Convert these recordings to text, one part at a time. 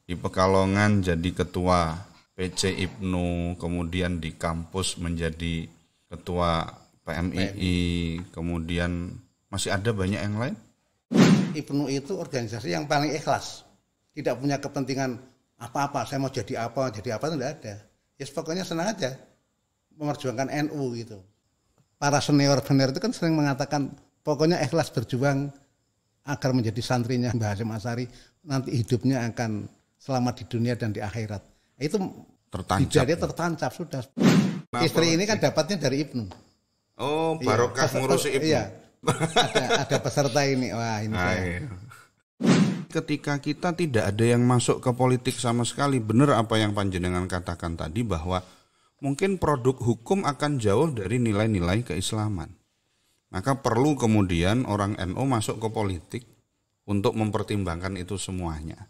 di Pekalongan jadi ketua PC IPNU, kemudian di kampus menjadi ketua PMII, kemudian masih ada banyak yang lain? IPNU itu organisasi yang paling ikhlas, tidak punya kepentingan apa-apa, saya mau jadi apa itu tidak ada. Ya pokoknya senang aja memperjuangkan NU gitu. Para senior itu kan sering mengatakan pokoknya ikhlas berjuang agar menjadi santrinya Mbah Hasyim Asy'ari, nanti hidupnya akan selamat di dunia dan di akhirat. Itu tertancap sudah. Istri ini kan dapatnya dari IPNU. Oh, barokah ngurusi IPNU. Iya. Ada peserta ini. Wah, ini saya. Iya. Ketika kita tidak ada yang masuk ke politik sama sekali, benar apa yang panjenengan katakan tadi bahwa mungkin produk hukum akan jauh dari nilai-nilai keislaman. Maka perlu kemudian orang NU masuk ke politik untuk mempertimbangkan itu semuanya.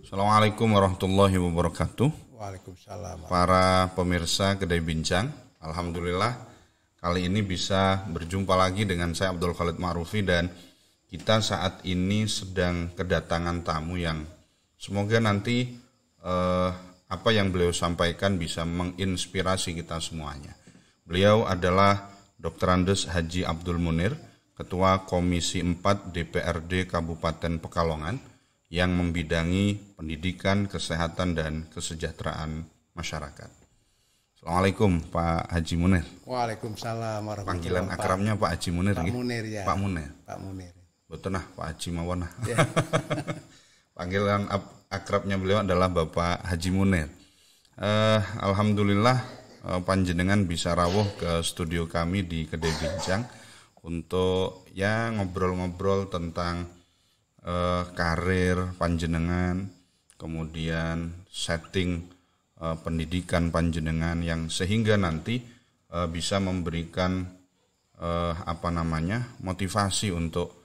Assalamualaikum warahmatullahi wabarakatuh. Waalaikumsalam. Para pemirsa Kedai Bincang, alhamdulillah kali ini bisa berjumpa lagi dengan saya Abdul Khalid Ma'rufi, dan kita saat ini sedang kedatangan tamu yang semoga nanti apa yang beliau sampaikan bisa menginspirasi kita semuanya. Beliau adalah Dr. Andes Haji Abdul Munir, Ketua Komisi 4 DPRD Kabupaten Pekalongan yang membidangi pendidikan, kesehatan, dan kesejahteraan masyarakat. Assalamualaikum Pak Haji Munir. Waalaikumsalam warahmatullahi wabarakatuh. Panggilan akrabnya Pak Haji Munir. Pak Munir ya. Pak Munir. Pak Munir. Betul nah Pak Haji Mawon. Ya. Panggilan akrabnya beliau adalah Bapak Haji Munir. Alhamdulillah panjenengan bisa rawuh ke studio kami di Kedai Bincang untuk ya ngobrol-ngobrol tentang karir panjenengan, kemudian setting pendidikan panjenengan yang sehingga nanti bisa memberikan motivasi untuk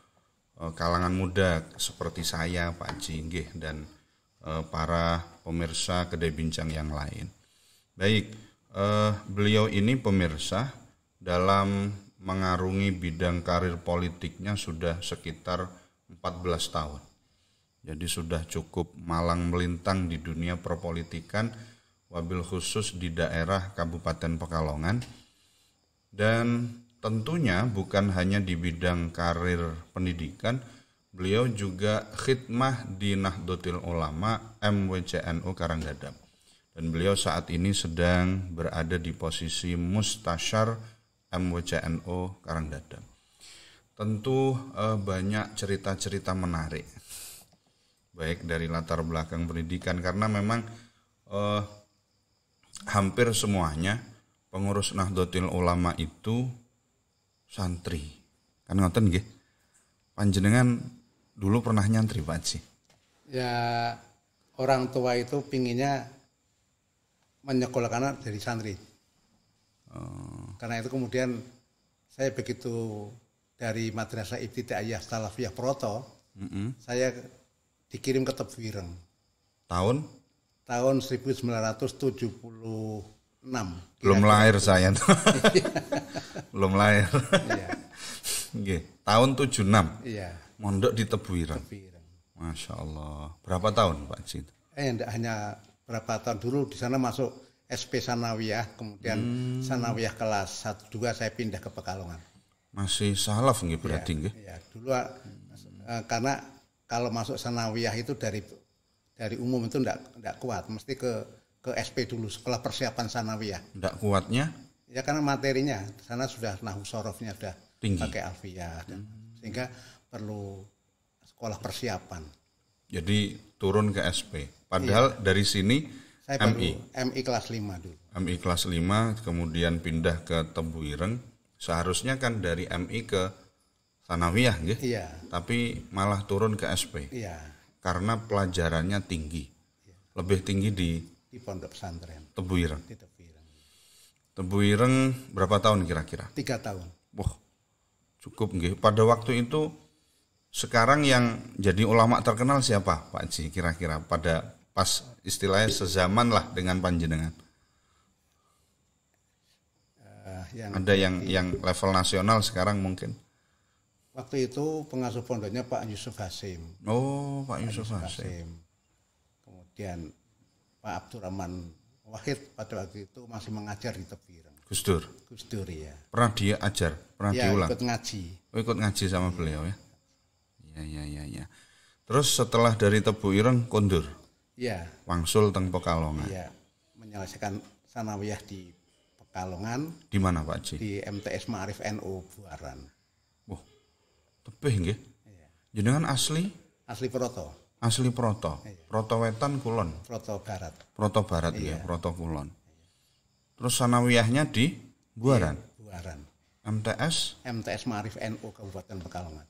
kalangan muda seperti saya, Pak Haji, dan para pemirsa Kedai Bincang yang lain. Baik, beliau ini pemirsa dalam mengarungi bidang karir politiknya sudah sekitar 14 tahun. Jadi sudah cukup malang melintang di dunia perpolitikan, wabil khusus di daerah Kabupaten Pekalongan. Dan tentunya bukan hanya di bidang karir pendidikan, beliau juga khidmah di Nahdlatul Ulama MWCNU Karanggadap. Dan beliau saat ini sedang berada di posisi Mustasyar MWCNU Karanggadap. Tentu banyak cerita-cerita menarik, baik dari latar belakang pendidikan, karena memang hampir semuanya pengurus Nahdlatul Ulama itu santri. Kan ngoten nggih. Panjenengan dulu pernah nyantri Pak Haji? Ya, orang tua itu pinginnya menyekolahkan dari santri. Karena itu kemudian saya begitu dari Madrasah Ibtidaiyah Salafiyah Proto, saya dikirim ke Tebuireng. Tahun 1976. Belum lahir saya. Belum lahir. Iya. Nggih, tahun 76. Iya. Mondok di Tebuireng. Masya Allah. Berapa tahun Pak Haji? Enggak hanya berapa tahun dulu di sana masuk SP Sanawiyah, kemudian Sanawiyah kelas 1-2 saya pindah ke Pekalongan. Masih salaf nggih berarti nggih. Iya, dulu karena kalau masuk Sanawiyah itu dari umum itu enggak kuat, mesti ke SP dulu, sekolah persiapan Sanawiyah. Enggak kuatnya? Ya karena materinya sana sudah nahwu sorofnya sudah tinggi, pakai alfiyah, sehingga perlu sekolah persiapan. Jadi turun ke SP. Padahal dari sini saya MI kelas 5 dulu. MI kelas 5 kemudian pindah ke Tebuireng. Seharusnya kan dari MI ke Sanawiyah nggih. Iya. Tapi malah turun ke SP. Iya. Karena pelajarannya tinggi. Iya. Lebih tinggi di pondok pesantren Tebuireng. Di Tebuireng berapa tahun kira-kira? 3 tahun. Wah, cukup nggih. Pada waktu itu sekarang yang jadi ulama terkenal siapa Pak Haji kira-kira pada pas istilahnya sezaman lah dengan panjenengan? Ada yang level nasional sekarang mungkin? Waktu itu pengasuh pondoknya Pak Yusuf Hasim. Oh, Pak Yusuf Hasim. Kemudian Pak Abdurrahman Wahid pada waktu itu masih mengajar di Tepiring. Gus Dur. Gus Dur ya. Pernah dia ajar, pernah Ya, diulang. ikut ngaji. Oh, ikut ngaji sama beliau ya. Iya. Terus setelah dari Tebu Ireng kondur. Iya. Wangsul teng Pekalongan. Iya. Menyelesaikan sanawiyah di Pekalongan. Di mana Pak Haji? Di MTS Ma'arif NU Buaran. Wah, tebih nggih. Iya. Jenengan asli Proto. asli Proto. Iya. Proto Wetan Kulon. Proto Barat. Proto Barat Iya. ya, Proto Kulon. Terus sanawiyahnya di Buaran. Buaran. MTS. MTS Ma'arif NU Kabupaten Pekalongan.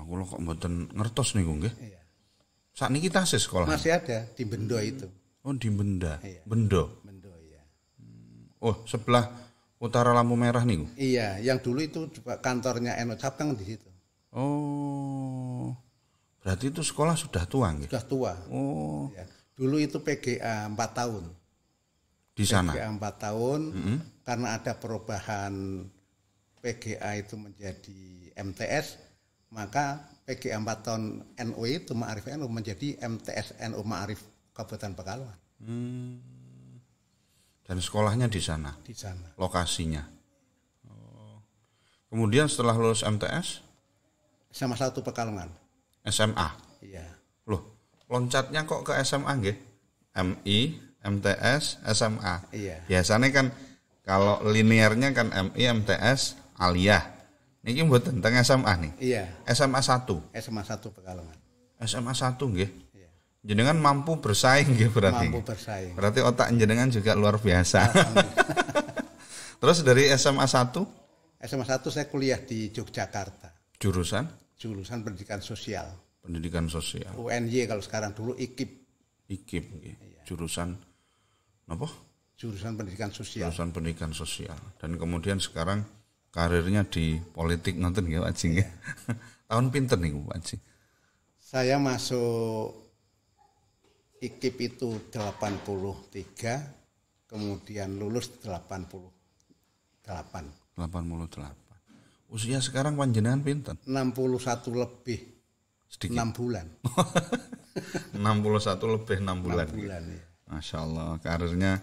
Aku lo kok mboten ngertos niku nggih. Iya. Sakniki tasih sekolah. Masih ada di Bendo itu. Oh, di Benda. Iya. Bendo. Bendo ya. Oh, sebelah utara lampu merah niku. Iya, yang dulu itu juga kantornya NU cabang di situ. Oh. Berarti itu sekolah sudah tua nggih. Sudah tua. Oh, Ya. Dulu itu PGA 4 tahun. di sana. PGA 4 tahun karena ada perubahan PGA itu menjadi MTS, maka PGA 4 tahun NU itu Ma'arif NU menjadi MTS NU Ma'arif Kabupaten Pekalongan. Dan sekolahnya di sana. Di sana. Lokasinya. Oh. Kemudian setelah lulus MTS, Sama satu Pekalongan. SMA. Iya. Loh, loncatnya kok ke SMA nggih? MI, MTS, SMA. Iya. Biasanya kan kalau linearnya kan MI, MTS, aliyah. Niki mboten teng SMA nih. Iya. SMA 1. SMA 1 Pekalongan. SMA 1 nggih. Iya. Jenengan mampu bersaing nggih berarti. Mampu bersaing. Berarti otak jenengan juga luar biasa. Terus dari SMA 1 SMA 1 saya kuliah di Yogyakarta. jurusan Jurusan Pendidikan Sosial. pendidikan sosial. UNY kalau sekarang dulu IKIP. IKIP nggih. Jurusan apa? Jurusan Pendidikan Sosial. Jurusan pendidikan sosial. Dan kemudian sekarang karirnya di politik nonton nggih Pak Haji nggih. Tahun pinten niku Pak Haji? Saya masuk IKIP itu 83, kemudian lulus 88. 88. Usia sekarang panjenengan pinten? 61 lebih Sedikit. 6 bulan. 61 lebih 6 bulan. 6 bulan ya. Masya Allah, karirnya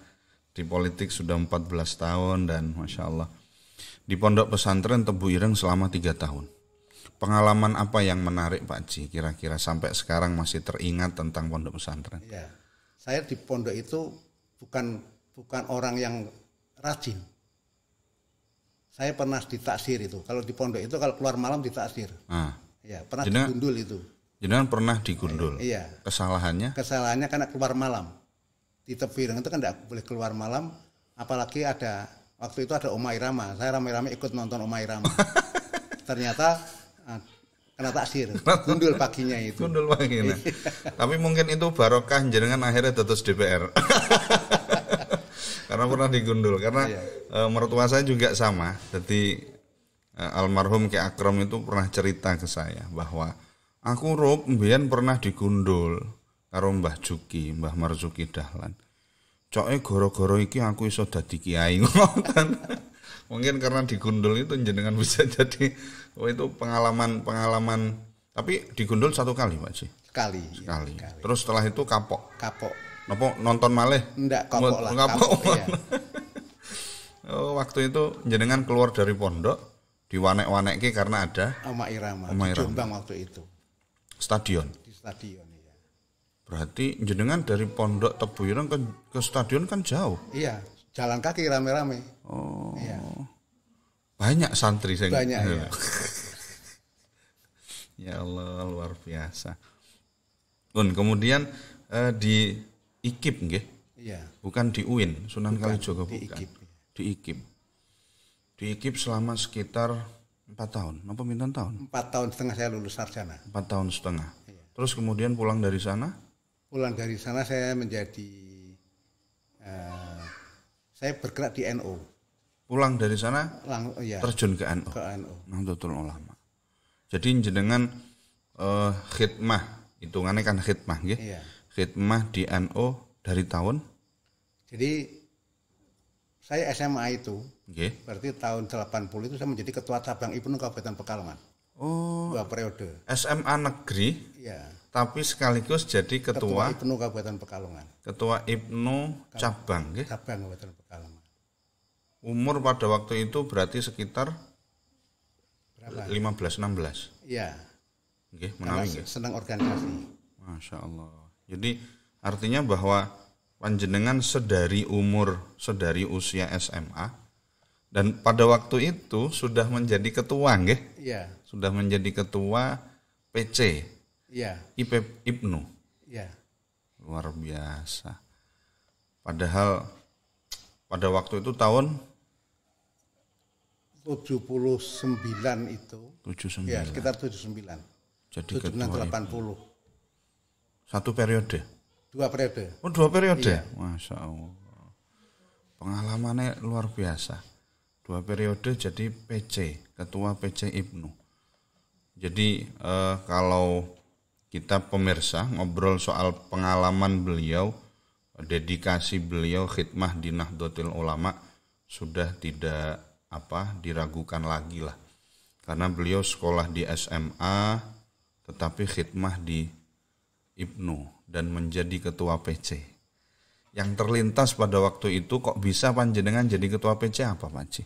di politik sudah 14 tahun dan Masya Allah. Di Pondok Pesantren Tebu Ireng selama 3 tahun. Pengalaman apa yang menarik Pak Haji kira-kira sampai sekarang masih teringat tentang Pondok Pesantren? Ya. Saya di pondok itu bukan orang yang rajin. Saya pernah ditaksir itu. Kalau di pondok itu kalau keluar malam ditaksir. Nah, Ya, pernah Jenengan- digundul itu. jenengan pernah digundul. Iya. Kesalahannya? Kesalahannya karena keluar malam. Di Tepiring itu kan tidak boleh keluar malam, apalagi ada waktu itu ada Oma Irama. Saya rame-rame ikut nonton Oma Irama. Ternyata kena taksir, gundul paginya itu. Gundul pagi. Nah. Tapi mungkin itu barokah jenengan akhirnya tetes DPR. Karena pernah digundul. Karena mertua saya juga sama. Jadi almarhum Ki Akrom itu pernah cerita ke saya bahwa aku Rup mbiyen pernah digundul karo Mbah Juki, Mbah Marzuki Dahlan. Coke goro-goro iki aku iso dadi kiai ngoten. Mungkin karena digundul itu jenengan bisa jadi itu pengalaman tapi digundul 1 kali Pak Ji. Sekali. Terus setelah itu kapok. Kapok. Napa nonton malih? Enggak kapok lah. Kapok. Iya. Oh, waktu itu jenengan keluar dari pondok diwanek-wanekke karena ada Oma Irama. Oma Di Irama. Jombang waktu itu. stadion. Di stadion. Iya. Berarti jenengan dari pondok Tebu Ireng ke stadion kan jauh. Iya. Jalan kaki rame-rame. Oh. Iya. Banyak santri saya. Banyak ya. Ya Allah, luar biasa. Kemudian di IKIP nggih. Iya. Bukan di UIN, Sunan Kalijaga di bukan. IKIP. Di IKIP. Di IKIP selama sekitar 4 tahun. Apa pinten tahun? 4 tahun setengah saya lulus sarjana. 4 tahun setengah. Iya. Terus kemudian pulang dari sana? Pulang dari sana saya menjadi saya bergerak di NU. Pulang dari sana Ya, terjun ke NU. ke NU. Nahdlatul Ulama. Jadi jenengan khidmah, hitungannya kan khidmah nggih. Iya. Khidmah di NU dari tahun Jadi saya SMA itu, nggih. berarti tahun 80 itu saya menjadi ketua cabang IPNU Kabupaten Pekalongan. Oh, 2 periode. SMA negeri, Iya. tapi sekaligus jadi Ketua ketua IPNU Kabupaten Pekalongan. Ketua IPNU cabang, nggih. Cabang Kabupaten Pekalongan. Umur pada waktu itu berarti sekitar Berapa? 15-16. Iya. Nggih, Karena menawi nggih. senang organisasi. Masya Allah. Jadi artinya bahwa panjenengan sedari usia SMA dan pada waktu itu sudah menjadi ketua, nggih? Iya. Sudah menjadi ketua PC Iya. IPNU. Iya. Luar biasa. Padahal pada waktu itu tahun 79 itu. 79. Ya, sekitar 79. Jadi 79 ketua 80. satu periode. 2 periode. Oh, 2 periode. Iya. Masya Allah. Pengalamannya luar biasa. 2 periode jadi PC, ketua PC IPNU. Jadi kalau kita pemirsa ngobrol soal pengalaman beliau, dedikasi beliau khidmah di Nahdlatul Ulama sudah tidak diragukan lagi lah. Karena beliau sekolah di SMA tetapi khidmah di IPNU dan menjadi ketua PC. Yang terlintas pada waktu itu kok bisa panjenengan jadi ketua PC apa Pak Haji?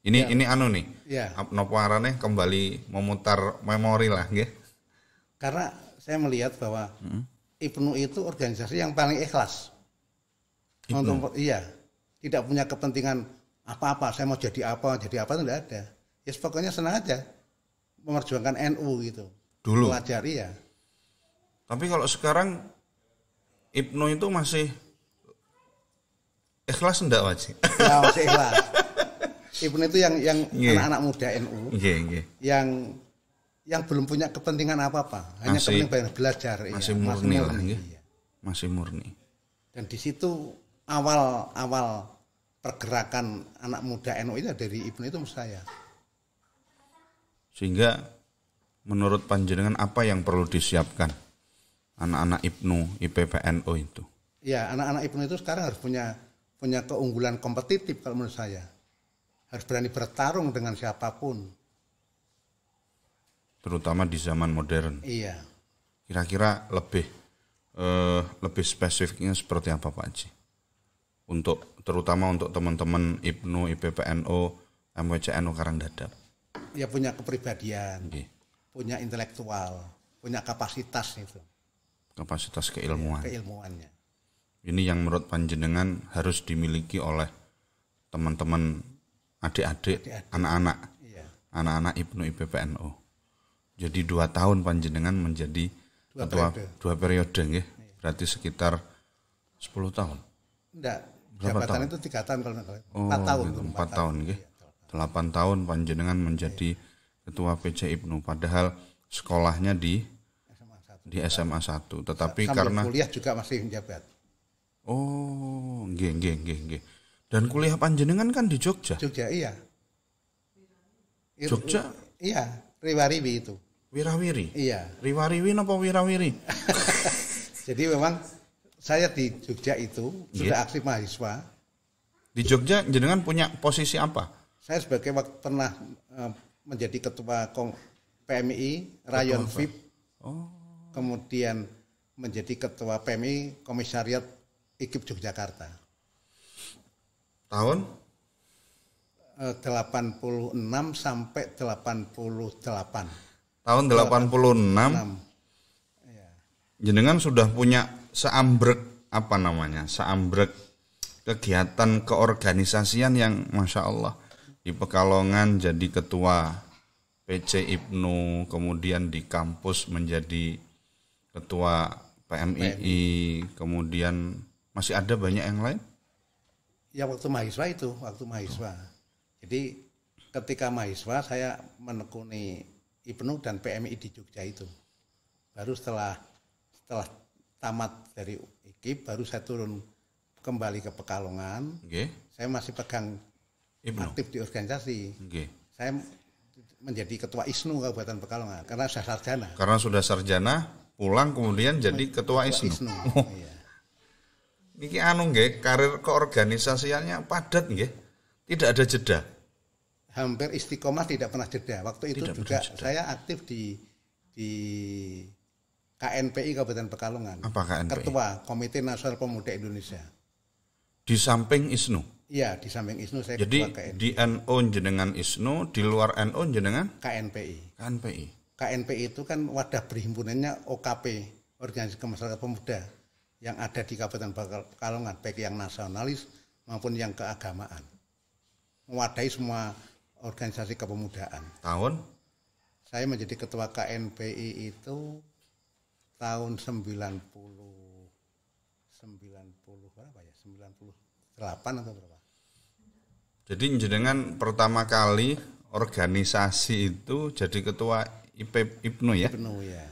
Ini nih. Ya. Napa arane kembali memutar memori lah nggih. Karena saya melihat bahwa IPNU itu organisasi yang paling ikhlas. IPNU? Iya. Tidak punya kepentingan apa-apa, saya mau jadi apa itu tidak ada. Ya pokoknya senang aja memperjuangkan NU gitu. Dulu. Pelajari ya. Tapi kalau sekarang IPNU itu masih ikhlas enggak Pak Haji? Ya masih ikhlas. IPNU itu yang Nggih. anak-anak muda NU Nggih. yang belum punya kepentingan apa-apa, hanya Masih- kepentingan belajar. Masih iya. murni lah nggih. Iya. Masih murni. Dan di situ awal pergerakan anak muda NU itu dari IPNU itu saya. Sehingga menurut panjenengan apa yang perlu disiapkan anak-anak IPNU, IPPNU itu? Ya, anak-anak IPNU itu sekarang harus punya keunggulan kompetitif kalau menurut saya. Harus berani bertarung dengan siapapun. Terutama di zaman modern. Iya. Kira-kira lebih spesifiknya seperti apa Pak Haji? Terutama untuk teman-teman IPNU, IPPNU, MWCNU Karangdadap. Ya punya kepribadian, Nggih. punya intelektual, punya kapasitas itu, Kapasitas keilmuan. keilmuannya. Ini yang menurut panjenengan harus dimiliki oleh teman-teman adik-adik, anak-anak, Iya. anak-anak IPNU, IPPNU. Jadi 2 tahun panjenengan menjadi ketua 2 periode, nggih. Berarti sekitar 10 tahun. Enggak, Berapa jabatan tahun? itu 3 tahun kalau enggak. Oh, 4 tahun. gitu, 4 4 tahun, nggih. 8 tahun panjenengan menjadi ketua PC IPNU, padahal sekolahnya di SMA 1. Tetapi Sambil karena kuliah juga masih menjabat. oh, nggih. Dan kuliah panjenengan kan di Jogja. Jogja iya. Jogja? Iya, riwa-riwi itu. Wirawiri. Iya. Riwariwi napa wirawiri? Jadi memang saya di Jogja itu sudah aktif mahasiswa. Di Jogja jenengan punya posisi apa? Saya sebagai pernah menjadi ketua PMI Rayon apa? VIP. Oh, Kemudian menjadi ketua PMI Komisariat IKIP Yogyakarta. tahun 86 sampai 88. tahun 86 6. Ya. jenengan sudah punya seambrek kegiatan keorganisasian yang Masya Allah. Di Pekalongan jadi ketua PC IPNU, kemudian di kampus menjadi ketua PMII, kemudian masih ada banyak yang lain? Ya waktu mahasiswa. Jadi ketika mahasiswa saya menekuni IPNU dan PMI di Jogja itu. Baru setelah tamat dari IKIP baru saya turun kembali ke Pekalongan. Nggih. Saya masih pegang IPNU. aktif di organisasi. Nggih. Saya menjadi ketua ISNU Kabupaten Pekalongan karena saya sarjana. Karena sudah sarjana, pulang kemudian jadi ketua ISNU. Iya. Niki nggih, karir keorganisasiannya padat nggih. Tidak ada jeda. hampir istiqomah, tidak pernah jeda. Waktu itu Tidak juga pernah jeda. saya aktif di KNPI Kabupaten Pekalongan. Apa KNPI? Ketua Komite Nasional Pemuda Indonesia. Di samping ISNU. Iya, di samping ISNU saya Jadi ketua KNPI. di NU jenengan ISNU, di luar NU jenengan KNPI. KNPI. KNPI itu kan wadah perhimpunannya OKP, Organisasi Kemasyarakatan Pemuda, yang ada di Kabupaten Pekalongan, baik yang nasionalis maupun yang keagamaan. Mewadahi semua organisasi kepemudaan. Tahun Saya menjadi ketua KNPI itu tahun 90 berapa ya? 98 atau berapa? Jadi jenengan pertama kali organisasi itu jadi ketua IPNU ya? Penuh ya.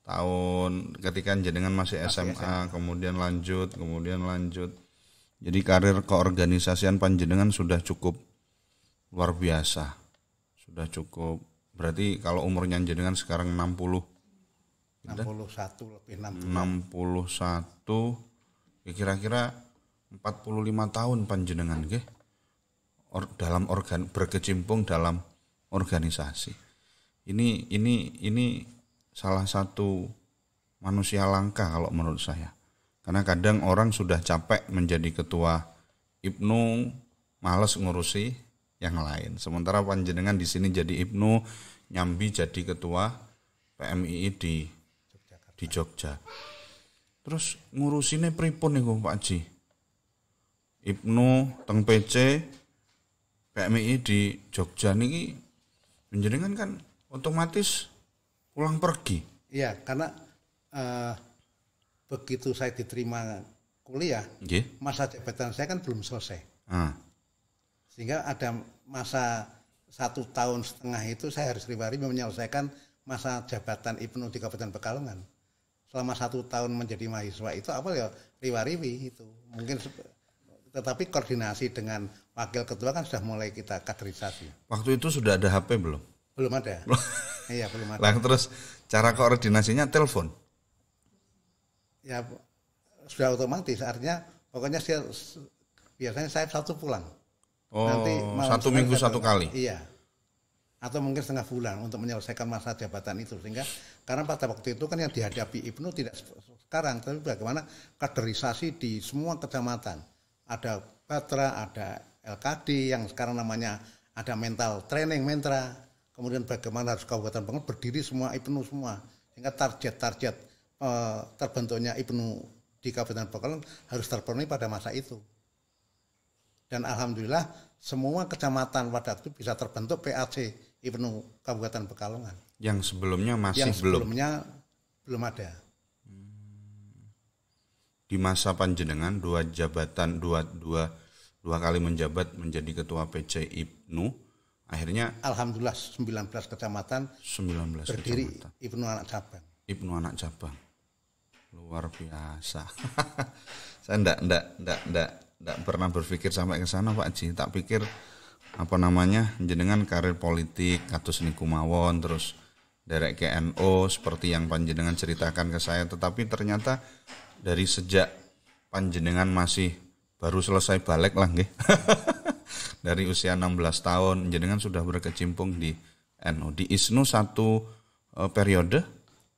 Tahun ketika jenengan masih SMA, kemudian lanjut. Jadi karir keorganisasian panjenengan sudah cukup luar biasa. Sudah cukup. Berarti kalau umurnya jenengan sekarang 60 61 lebih 60. 61 ya kira-kira 45 tahun panjenengan nggih dalam berkecimpung dalam organisasi. Ini salah satu manusia langka kalau menurut saya. Karena kadang orang sudah capek menjadi ketua IPNU, males ngurusi yang lain. Sementara panjenengan di sini jadi IPNU, nyambi jadi ketua PMII di Jogja. Terus ngurusinnya pripun niku Pak Haji? IPNU teng PC, PMII di Jogja niki panjenengan kan otomatis pulang pergi. Iya, karena begitu saya diterima kuliah, Nggih. masa jabatan saya kan belum selesai. Ah, Sehingga ada masa 1,5 tahun itu saya harus riwari menyelesaikan masa jabatan IPNU di Kabupaten Pekalongan. Selama 1 tahun menjadi mahasiswa itu apa ya riwariwi itu. Mungkin tetapi koordinasi dengan wakil ketua kan sudah mulai kita kaderisasi. waktu itu sudah ada HP belum? Belum ada. Iya, belum ada. Lah terus cara koordinasinya telepon. Ya sudah otomatis, artinya pokoknya biasanya saya satu pulang. Oh, Nanti malam 1 minggu saya 1 kali. Iya. Atau mungkin setengah bulan untuk menyelesaikan masa jabatan itu. Sehingga karena pada waktu itu kan yang dihadapi IPNU tidak sekarang, tapi bagaimana kaderisasi di semua kecamatan. Ada Patra, ada LKD yang sekarang namanya ada mental training mentra. Kemudian bagaimana harus Kabupaten Pekalongan berdiri semua IPNU semua. Sehingga target terbentuknya IPNU di Kabupaten Pekalongan harus terpenuhi pada masa itu. Dan alhamdulillah semua kecamatan pada waktu bisa terbentuk PAC IPNU Kabupaten Pekalongan. Yang sebelumnya masih Yang sebelumnya belum ada. Di masa panjenengan dua kali menjabat menjadi ketua PC IPNU, akhirnya Alhamdulillah 19 kecamatan 19 berdiri kecamatan. IPNU anak cabang. IPNU anak cabang. Luar biasa. Saya enggak pernah berpikir sampai ke sana Pak Haji. Tak pikir jenengan karir politik kados niku mawon terus derek ke NU seperti yang panjenengan ceritakan ke saya, tetapi ternyata dari sejak panjenengan masih baru selesai balik lah nggih. Dari usia 16 tahun jenengan sudah berkecimpung di NU. Di ISNU satu periode.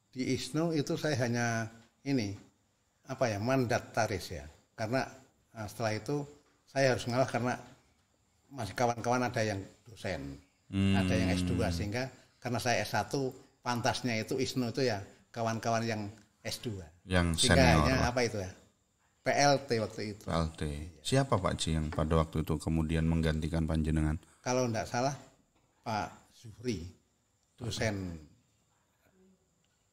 Di ISNU itu saya hanya mandataris ya. Karena setelah itu saya harus ngalah karena masih kawan-kawan ada yang dosen, ada yang S2 sehingga karena saya S1 pantasnya itu ISNU itu ya kawan-kawan yang S2. Yang sehingga senior. hanya PLT waktu itu. PLT. Siapa Pak Haji yang pada waktu itu kemudian menggantikan panjenengan? Kalau enggak salah Pak Zuhri, dosen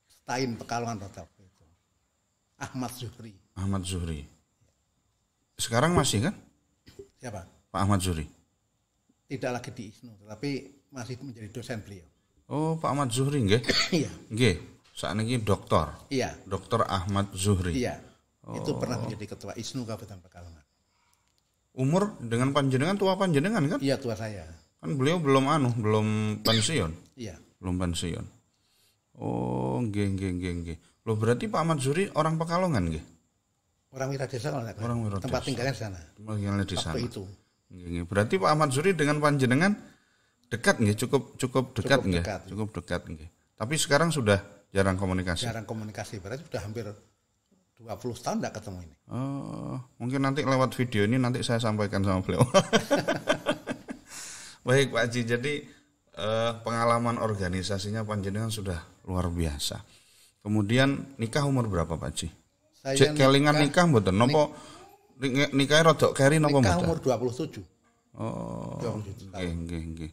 Stain Pekalongan waktu itu. Ahmad Zuhri. Sekarang masih kan? Siapa? Pak Ahmad Zuhri. Tidak lagi di ISNU, tapi masih menjadi dosen beliau. Oh, Pak Ahmad Zuhri nggih? Iya. Nggih. Sakniki doktor. Iya. Dokter Ahmad Zuhri. Iya. Itu pernah menjadi ketua ISNU Kabupaten Pekalongan. Umur dengan panjenengan tua panjenengan kan? Iya, tua saya. Kan beliau belum pensiun. Iya. Belum pensiun. Oh, nggih. Loh berarti Pak Ahmad Zuhri orang Pekalongan nggih? Orang Wiradesa kalau enggak. Orang Wiradesa. Tempat tinggalnya di sana. Tinggalnya di sana. Waktu itu. Nggih. Berarti Pak Ahmad Zuhri dengan panjenengan Dekat nggih, cukup dekat nggih. dekat. Cukup dekat nggih. Tapi sekarang sudah jarang komunikasi. Jarang komunikasi, berarti sudah hampir 20 tahun enggak ketemu ini. Oh, mungkin nanti lewat video ini nanti saya sampaikan sama beliau. Baik Pak Haji, jadi pengalaman organisasinya panjenengan sudah luar biasa. Kemudian nikah umur berapa Pak Haji? Saya kelingan nikah mboten napa nikah rodok keri napa nikah mboten? umur 27. Oh, 27 tahun. nggih.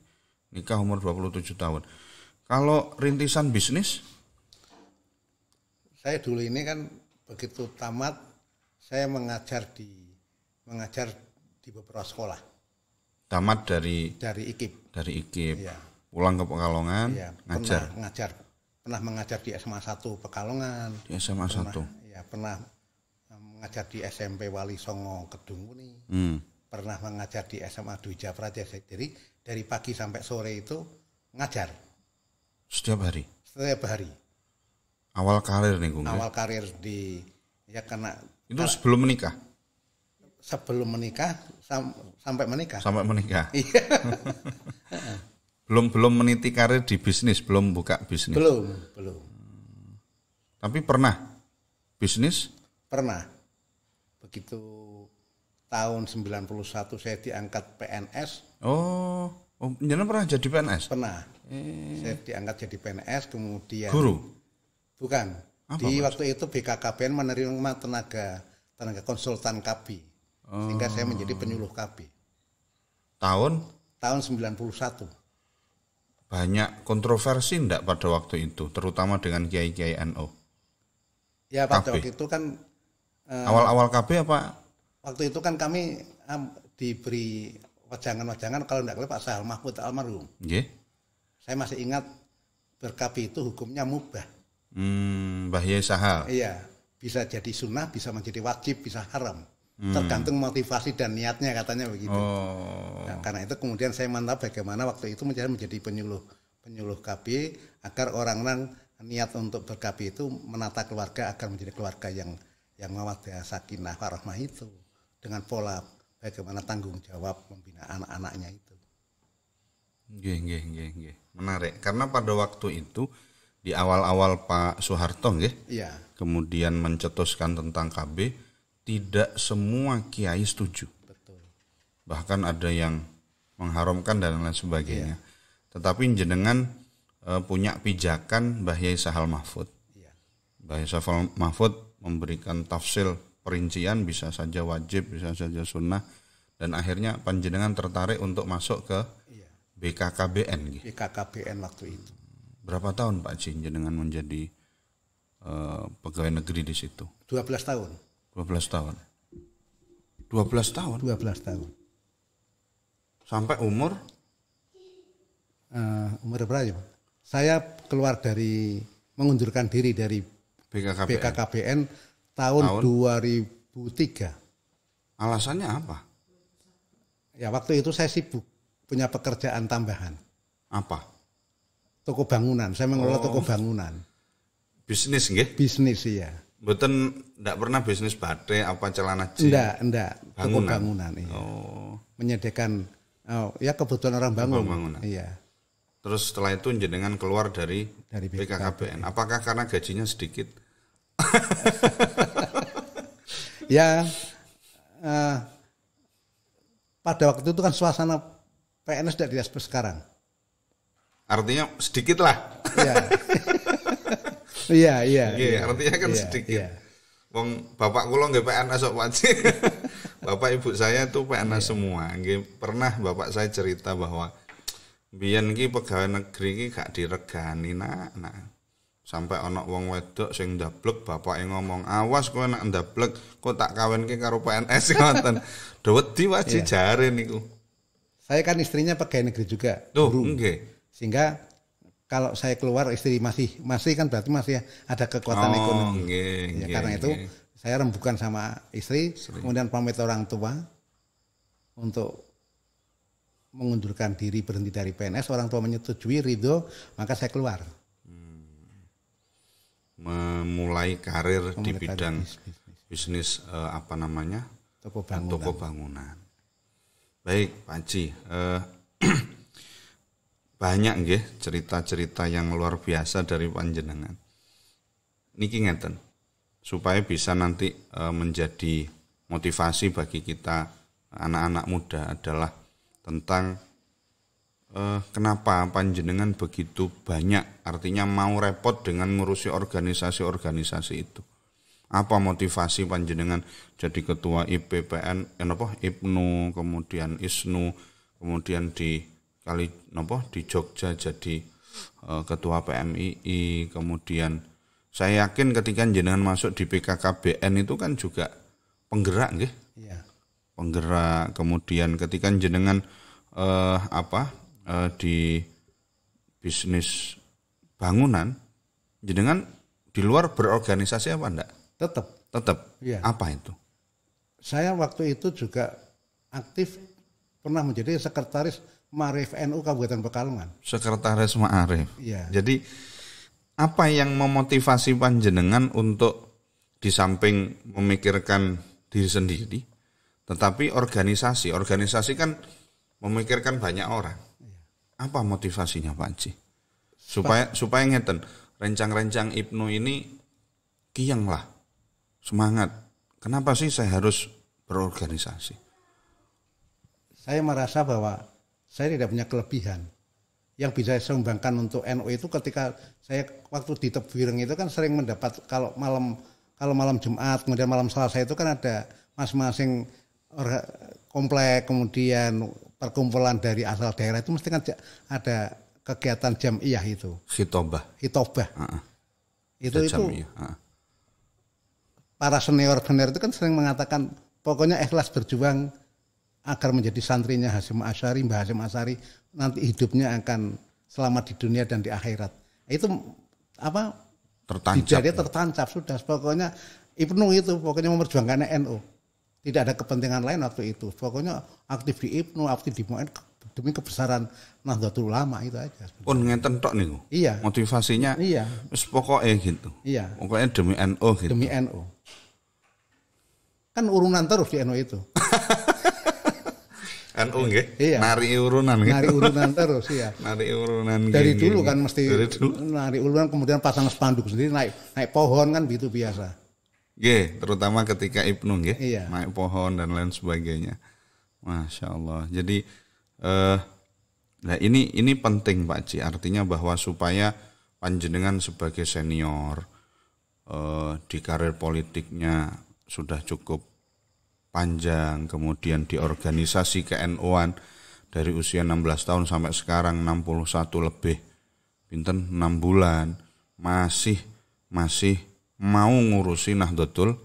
Nikah umur 27 tahun. Kalau rintisan bisnis? Saya dulu ini kan begitu tamat, saya mengajar di beberapa sekolah. Tamat dari IKIP. Dari IKIP. Iya. Pulang ke Pekalongan, Iya, ngajar. Pernah mengajar di SMA 1 Pekalongan. Di SMA 1. Iya, pernah mengajar di SMP Wali Songo Kedung Muni. Pernah mengajar di SMA Dwi Praja. Jadi dari pagi sampai sore itu ngajar. Setiap hari. Awal karir nih, Gung. Awal karir di karena itu sebelum menikah. Sebelum menikah sampai menikah. Sampai menikah. Iya. belum meniti karir di bisnis, belum buka bisnis. Belum. Tapi pernah bisnis? Pernah. Begitu tahun 91 saya diangkat PNS. Oh, jangan pernah jadi PNS? Pernah. Saya diangkat jadi PNS, kemudian guru? Bukan. Apa, waktu itu BKKBN menerima tenaga konsultan KB. Sehingga saya menjadi penyuluh KB. Tahun 91. Banyak kontroversi enggak pada waktu itu, terutama dengan kiai-kiai NU? Ya pada waktu itu kan awal-awal KB apa? Waktu itu kan kami diberi wajangan-wajangan kalau enggak Pak Sahal Mahmud almarhum. Nggih. Saya masih ingat ber-KB itu hukumnya mubah. Bahaya Sahal. Iya, bisa jadi sunnah, bisa menjadi wajib, bisa haram. Tergantung motivasi dan niatnya katanya begitu. Nah, karena itu kemudian saya mantap bagaimana waktu itu menjadi penyuluh KB agar orang-orang niat untuk ber-KB itu menata keluarga agar menjadi keluarga yang mawaddah sakinah warahmah itu dengan pola bagaimana tanggung jawab membina anak-anaknya itu. Nggih. Menarik karena pada waktu itu di awal-awal Pak Soeharto nggih. Iya. Kemudian mencetuskan tentang KB, tidak semua kiai setuju. Betul. Bahkan ada yang mengharamkan dan lain sebagainya. Iya. Tetapi jenengan punya pijakan Mbah Yai Sahal Mahfud. Iya. Mbah Yai Sahal Mahfud memberikan tafsil perincian, bisa saja wajib, bisa saja sunnah, dan akhirnya panjenengan tertarik untuk masuk ke BKKBN. BKKBN waktu itu. Berapa tahun Pak Haji jenengan menjadi pegawai negeri di situ? 12 tahun. 12 tahun. 12 tahun. 12 tahun. Sampai umur? Umur berapa ya? Saya keluar mengundurkan diri dari BKKBN tahun 2003. Alasannya apa? Ya waktu itu saya sibuk punya pekerjaan tambahan. Apa? Toko bangunan, saya mengelola toko bangunan. Bisnis nggih? Bisnis iya. Mboten ndak pernah bisnis batik apa celana jeans? Enggak, toko bangunan iya. Menyediakan kebutuhan orang bangun. Iya. Terus setelah itu jenengan keluar dari BKKBN. Apakah karena gajinya sedikit? Ya, pada waktu itu kan suasana PNS tidak seperti sekarang. Artinya sedikit lah. Iya. Artinya kan sedikit. Wong bapak kula nggih PNS kok Pak Haji. Bapak ibu saya itu PNS semua. Nggih pernah bapak saya cerita bahwa biyen iki pegawai negeri iki gak diregani nak. Sampai ana wong wedok sing ndablek bapake ngomong, "Awas kowe nek ndablek kok tak kawinke karo PNS ngoten." Wedi Pak Haji jare niku. Saya kan istrinya pegawai negeri juga. Nggih. Sehingga kalau saya keluar istri masih kan berarti masih ada kekuatan ekonomi. Karena itu saya rembukan sama istri, kemudian pamit orang tua untuk mengundurkan diri berhenti dari PNS. Orang tua menyetujui, ridho, maka saya keluar. Memulai karir di bidang bisnis toko bangunan. Baik Pak Haji. banyak nggih cerita-cerita yang luar biasa dari panjenengan. Niki ngeten, supaya bisa nanti menjadi motivasi bagi kita anak-anak muda adalah tentang kenapa panjenengan begitu banyak, artinya mau repot dengan ngurusi organisasi-organisasi itu. Apa motivasi panjenengan jadi ketua IPPN, IPNU, kemudian ISNU, kemudian di Jogja jadi ketua PMII, kemudian saya yakin ketika jenengan masuk di PKKBN itu kan juga penggerak nggih. Iya. Penggerak, kemudian ketika jenengan di bisnis bangunan, jenengan di luar berorganisasi apa enggak? Tetap. Iya. Apa itu? Saya waktu itu juga aktif pernah menjadi sekretaris Ma'arif NU Kabupaten Pekalongan. Sekretaris Ma'arif. Iya. Jadi apa yang memotivasi panjenengan untuk di samping memikirkan diri sendiri, tetapi organisasi kan memikirkan banyak orang. Apa motivasinya Pak Haji? Supaya ngeten, rencang-rencang IPNU ini kiyang lah, semangat. Kenapa sih saya harus berorganisasi? Saya merasa bahwa saya tidak punya kelebihan. Yang bisa saya sumbangkan untuk NU itu ketika saya waktu di Tebireng itu kan sering mendapat kalau malam Jumat, kemudian malam Selasa itu kan ada masing-masing komplek, kemudian perkumpulan dari asal daerah itu mesti kan ada kegiatan jamiah itu. Hitobah. Itu para senior itu kan sering mengatakan pokoknya ikhlas berjuang agar menjadi santrinya Hasyim Asy'ari, Mbah Hasyim Asy'ari nanti hidupnya akan selamat di dunia dan di akhirat. Itu tertancap sudah. Pokoknya IPNU itu pokoknya memperjuangkan NU. Tidak ada kepentingan lain waktu itu. Pokoknya aktif di IPNU, aktif di MUN demi kebesaran Nahdlatul Ulama itu aja. Pun ngenten tok niku. Iya. Motivasinya wis pokoke gitu. Iya. Pokoknya demi NU gitu. Demi NU. Kan urunan terus di NU itu. NU nggih. Iya. Nari urunan gitu. Nari urunan terus iya. Nari urunan dari dulu kan mesti nari urunan kemudian pasang spanduk sendiri naik pohon kan gitu biasa. Nggih, terutama ketika IPNU nggih, iya. Naik pohon dan lain sebagainya. Masya Allah. Jadi nah ini penting Pak Haji, artinya bahwa supaya panjenengan sebagai senior di karir politiknya sudah cukup panjang, kemudian di organisasi ke-NU-an dari usia 16 tahun sampai sekarang 61 lebih, pinten 6 bulan masih mau ngurusi Nahdlatul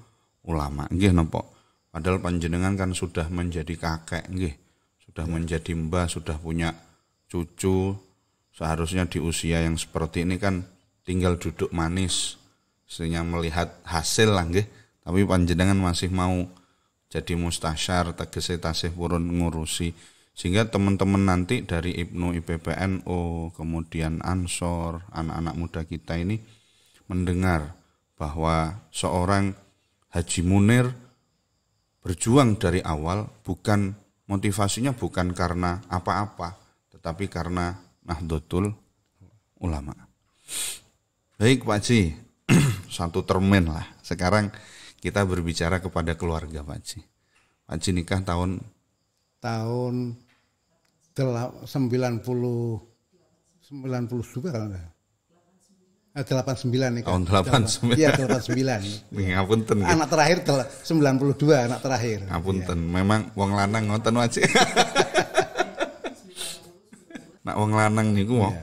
Ulama. Nggih napa? Padahal panjenengan kan sudah menjadi kakek nggih. Sudah menjadi mbah, sudah punya cucu. Seharusnya di usia yang seperti ini kan tinggal duduk manis sehingga melihat hasil lah nggih. Tapi panjenengan masih mau jadi mustasyar, tegese tasih purun ngurusi. Sehingga teman-teman nanti dari IPNU, IPPNU, kemudian Ansor, anak-anak muda kita ini mendengar bahwa seorang Haji Munir berjuang dari awal, bukan motivasinya bukan karena apa-apa, tetapi karena Nahdlatul Ulama. Baik Pak Haji, satu termen lah. Sekarang kita berbicara kepada keluarga Pak Haji. Pak Haji nikah tahun 92 kalau enggak. 89 nih kan. Tahun 89. Iya 89. Ngapunten. Anak terakhir 92 anak terakhir. Ngapunten. Ya. Memang wong lanang ngoten wae. Nak wong lanang niku ya.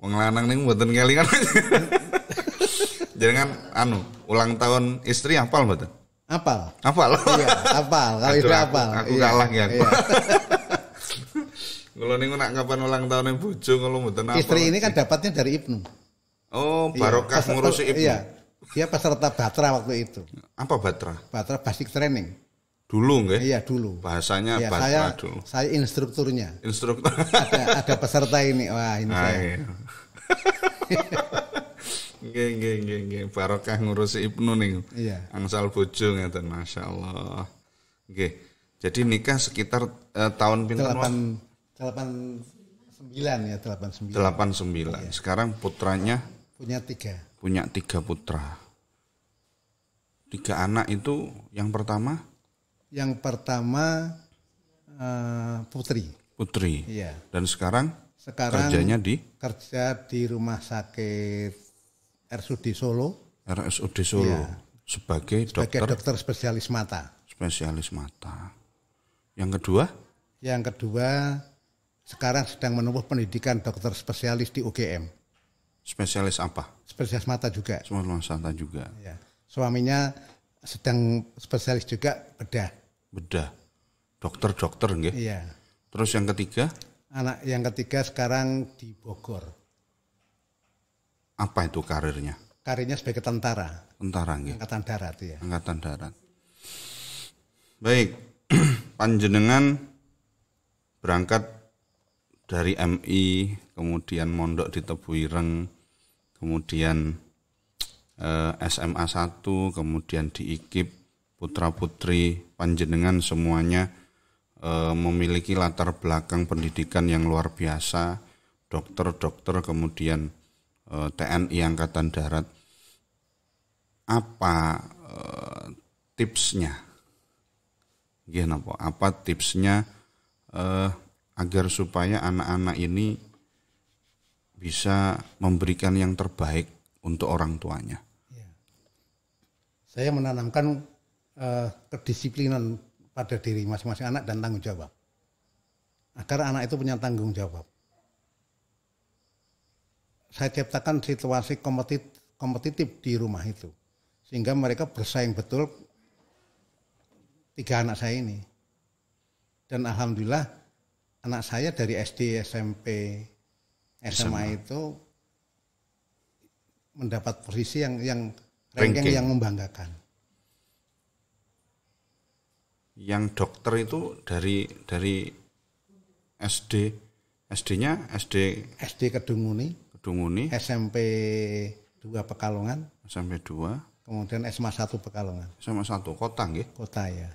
Wong lanang niku mboten kelingan. Jangan ulang tahun istri hafal mboten? Hafal. Iya, hafal. Kalau istri hafal. Aku kalah ya aku. Kalau niku nak kapan ulang tahun bojo kalau mboten hafal. Istri ini kan dapatnya dari IPNU. Oh, barokah ngurusi IPNU. Iya. Dia peserta Batra waktu itu. Apa Batra? Batra Basic Training. Dulu nggih? Iya, dulu. Bahasanya Batra dulu. Saya instrukturnya. Instruktur. ada peserta ini. Wah, ini saya. Nggih. Barokah ngurusi IPNU niku. Iya. Angsal bojo ngeten, masyaallah. Nggih. Jadi nikah sekitar tahun pinten? 89 9 ya, 89. 89. Iya. Sekarang putranya Punya 3. punya 3 putra. 3 anak itu yang pertama Yang pertama putri. putri. Iya. Dan sekarang Sekarang kerjanya kerja di rumah sakit RSUD Solo RSUD Solo Iya. sebagai sebagai dokter dokter spesialis mata. spesialis mata. Yang kedua Yang kedua sekarang sedang menempuh pendidikan dokter spesialis di UGM. spesialis apa? Spesialis mata juga. Semua mata juga. Ya. Suaminya sedang spesialis juga bedah. Bedah. Dokter nggih. Iya. Terus yang ketiga Anak yang ketiga sekarang di Bogor. apa itu karirnya? Karirnya sebagai tentara, Tentara nggih. angkatan darat ya. Angkatan Darat. Baik, panjenengan berangkat dari MI, kemudian mondok di Tebuireng, kemudian SMA 1, kemudian di IKIP, putra-putri panjenengan semuanya memiliki latar belakang pendidikan yang luar biasa, dokter, kemudian TNI Angkatan Darat. Apa tipsnya? Apa tipsnya agar supaya anak-anak ini bisa memberikan yang terbaik untuk orang tuanya? Ya. Saya menanamkan kedisiplinan pada diri masing-masing anak dan tanggung jawab. Agar anak itu punya tanggung jawab. Saya ciptakan situasi kompetitif di rumah itu. Sehingga mereka bersaing betul 3 anak saya ini. Dan alhamdulillah anak saya dari SD, SMP, SMA itu mendapat posisi yang ranking yang membanggakan. Yang dokter itu dari SD-nya SD Kedunguni, SMP 2 Pekalongan, SMP 2, kemudian SMA 1 Pekalongan. SMA 1 kota nggih. Kota ya.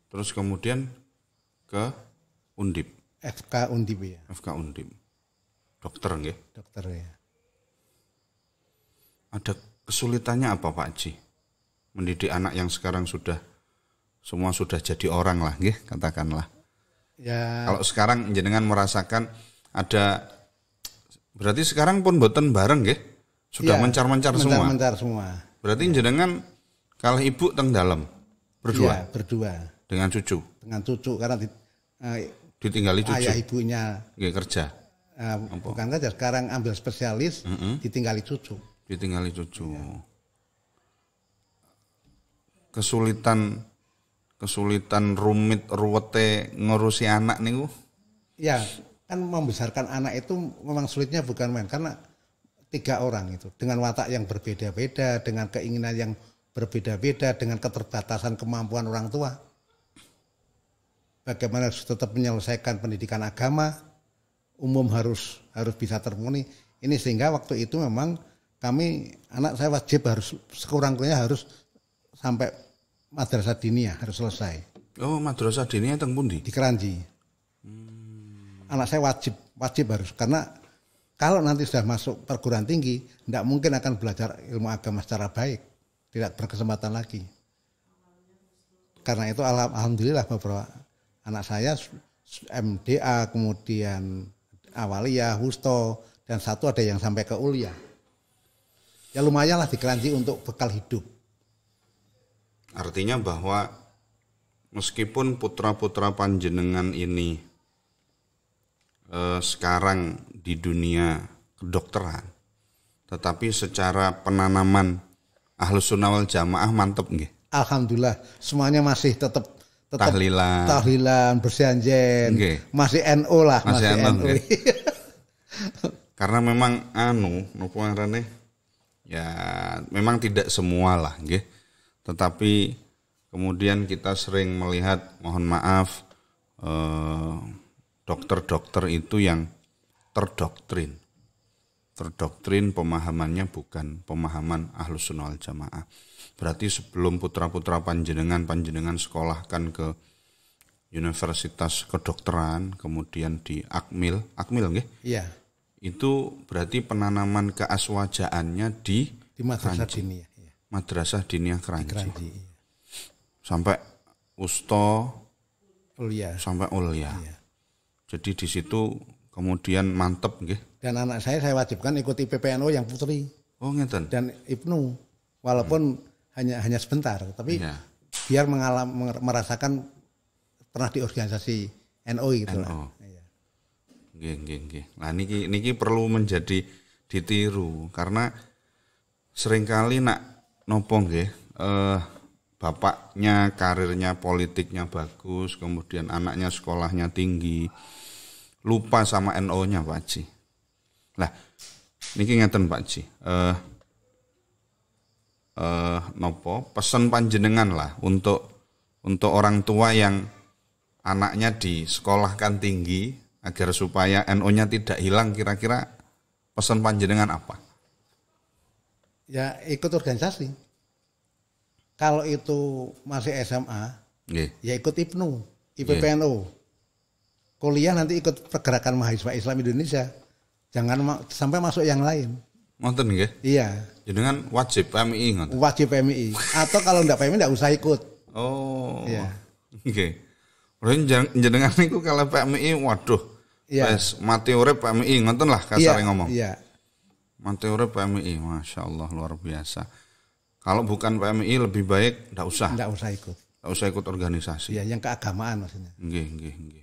Terus kemudian ke Undip. FK Undip ya. FK Undip. Dokter nggih. Dokter ya. Ada kesulitannya apa Pak Haji? Mendidik anak yang sekarang semua sudah jadi orang lah nggih, katakanlah. Ya. Kalau sekarang jenengan merasakan ada, berarti sekarang pun boten bareng nggih. Sudah ya, mencar-mencar semua. Mencar semua. Berarti jenengan kalah ibu teng dalam. Berdua. Ya, berdua. Dengan cucu. Dengan cucu karena Ditinggali cucu. ayah ibunya Nggih kerja. bukan kerja, sekarang ambil spesialis, ditinggali cucu. Ditinggali cucu. Ya. Kesulitan ruwete ngurusi anak niku. Ya, kan membesarkan anak itu memang sulitnya bukan main karena 3 orang itu dengan watak yang berbeda-beda, dengan keinginan yang berbeda-beda, dengan keterbatasan kemampuan orang tua. Bagaimana harus tetap menyelesaikan pendidikan agama, umum harus bisa terpenuhi. Ini sehingga waktu itu memang anak saya wajib harus sekurang-kurangnya harus sampai madrasah diniyah harus selesai. Oh, madrasah diniyah teng pundi? Di Keranji. Anak saya wajib harus, karena kalau nanti sudah masuk perguruan tinggi, tidak mungkin akan belajar ilmu agama secara baik, tidak berkesempatan lagi. Karena itu alhamdulillah beberapa anak saya MDA, kemudian Awaliyah, Husto, dan 1 ada yang sampai ke Ulia. Ya lumayan lah di Keranji untuk bekal hidup. Artinya bahwa meskipun putra-putra panjenengan ini sekarang di dunia kedokteran, tetapi secara penanaman Ahlus Sunnah wal Jamaah mantep nggih. Alhamdulillah semuanya masih tetap tahlilan bersianjen, masih NU lah, masih NU. Karena memang nopo ngarane ya memang tidak semua lah nggih. Tetapi kemudian kita sering melihat, mohon maaf, dokter-dokter itu yang terdoktrin pemahamannya bukan pemahaman Ahlus Sunnah wal Jamaah. Berarti sebelum putra-putra panjenengan sekolahkan ke Universitas Kedokteran, kemudian di Akmil nggih? Iya. Itu berarti penanaman keaswajaannya di Madrasah Diniyah. Iya. Madrasah Diniyah Kranji. Iya. Sampai Usto, Ulya. sampai Ulya. Iya. Jadi di situ kemudian mantep nggih. Dan anak saya wajibkan ikut IPPNU yang putri. Oh ngeten. Dan Ibnu, walaupun hanya sebentar, tapi biar merasakan pernah di organisasi NU gitu lah. Iya. Nggih. Nah niki perlu menjadi ditiru karena seringkali nak nopo nggih bapaknya karirnya politiknya bagus, kemudian anaknya sekolahnya tinggi, lupa sama NU-nya Pak Haji. Lah niki ngeten Pak Haji. Nopo pesan panjenengan lah untuk orang tua yang anaknya disekolahkan tinggi agar supaya NU-nya tidak hilang, kira-kira pesan panjenengan apa? Ya ikut organisasi. Kalau itu masih SMA, ya ikut IPNU, IPPNU. Kuliah nanti ikut pergerakan mahasiswa Islam Indonesia. Jangan sampai masuk yang lain. Ngoten nggih? Iya. Jenengan wajib PMI ngoten. Wajib PMI. Atau kalau enggak PMI enggak usah ikut. Oh. Iya. Nggih. Jenengan niku kalau PMI waduh. Iya. Wes mati urip PMI ngoten lah kasare ngomong. Iya. Mati urip PMI, Masya Allah luar biasa. Kalau bukan PMI lebih baik enggak usah. Enggak usah ikut. Enggak usah ikut organisasi. Iya, yang keagamaan maksudnya. Nggih.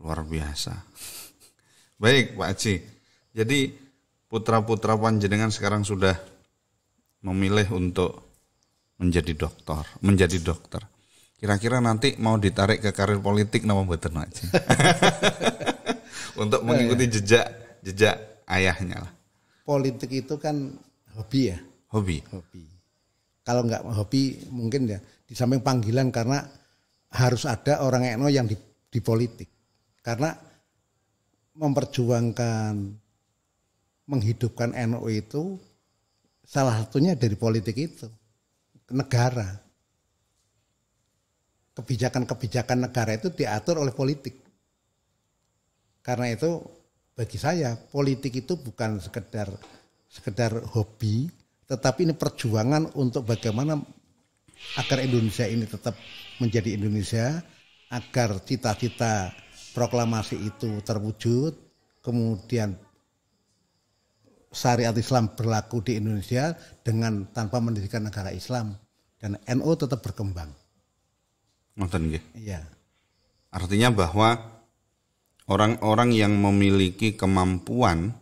Luar biasa. Baik Pak Haji. Jadi putra-putra panjenengan sekarang sudah memilih untuk menjadi dokter. Kira-kira nanti mau ditarik ke karir politik nama mboten Pak Haji? Untuk mengikuti jejak ayahnya lah. Politik itu kan hobi ya. Hobi. Kalau nggak hobi mungkin ya di samping panggilan karena harus ada orang NU yang di politik. Karena memperjuangkan menghidupkan NU itu salah satunya dari politik itu. Negara. Kebijakan-kebijakan negara itu diatur oleh politik. Karena itu bagi saya politik itu bukan sekedar hobi, tetapi ini perjuangan untuk bagaimana agar Indonesia ini tetap menjadi Indonesia, agar cita-cita proklamasi itu terwujud, kemudian syariat Islam berlaku di Indonesia dengan tanpa mendirikan negara Islam, dan NU tetap berkembang. Ngoten nggih. Iya. Artinya bahwa orang-orang yang memiliki kemampuan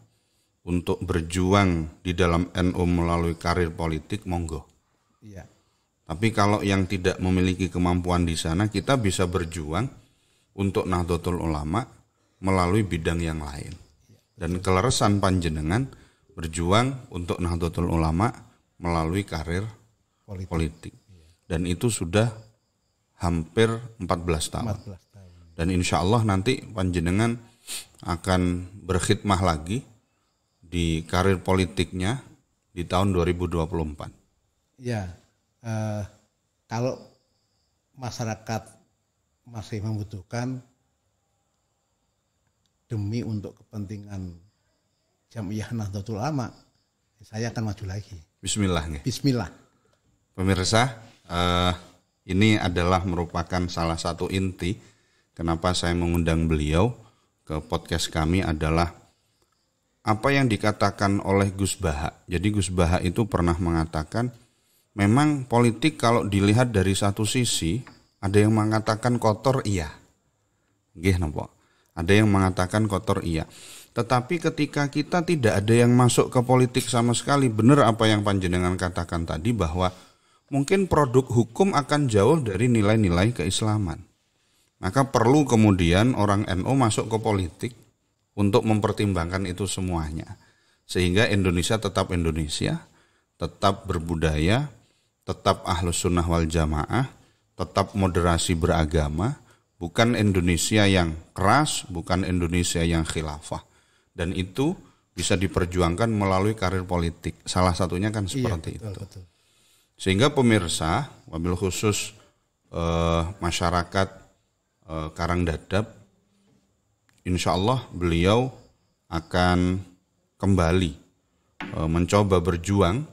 untuk berjuang di dalam NU melalui karir politik, monggo. Iya. Tapi kalau yang tidak memiliki kemampuan di sana, kita bisa berjuang untuk Nahdlatul Ulama melalui bidang yang lain. Dan keleresan panjenengan berjuang untuk Nahdlatul Ulama melalui karir politik. Dan itu sudah hampir 14 tahun. 14 tahun. Dan insya Allah nanti panjenengan akan berkhidmah lagi di karir politiknya di tahun 2024. Ya, kalau masyarakat masih membutuhkan demi untuk kepentingan Jam'iyah Nahdlatul Ulama, saya akan maju lagi. Bismillah. Bismillah. Pemirsa, ini adalah merupakan salah satu inti kenapa saya mengundang beliau ke podcast kami adalah apa yang dikatakan oleh Gus Baha. Jadi Gus Baha itu pernah mengatakan memang politik kalau dilihat dari satu sisi ada yang mengatakan kotor iya. Nggih napa? Ada yang mengatakan kotor iya. Tetapi ketika kita tidak ada yang masuk ke politik sama sekali, benar apa yang panjenengan katakan tadi bahwa mungkin produk hukum akan jauh dari nilai-nilai keislaman. Maka perlu kemudian orang NU masuk ke politik untuk mempertimbangkan itu semuanya. Sehingga Indonesia tetap Indonesia, tetap berbudaya, tetap ahlus sunnah wal jamaah, tetap moderasi beragama, bukan Indonesia yang keras, bukan Indonesia yang khilafah. Dan itu bisa diperjuangkan melalui karir politik. Salah satunya kan seperti itu. Betul. Sehingga pemirsa, wabil khusus masyarakat Karangdadap, insya Allah beliau akan kembali mencoba berjuang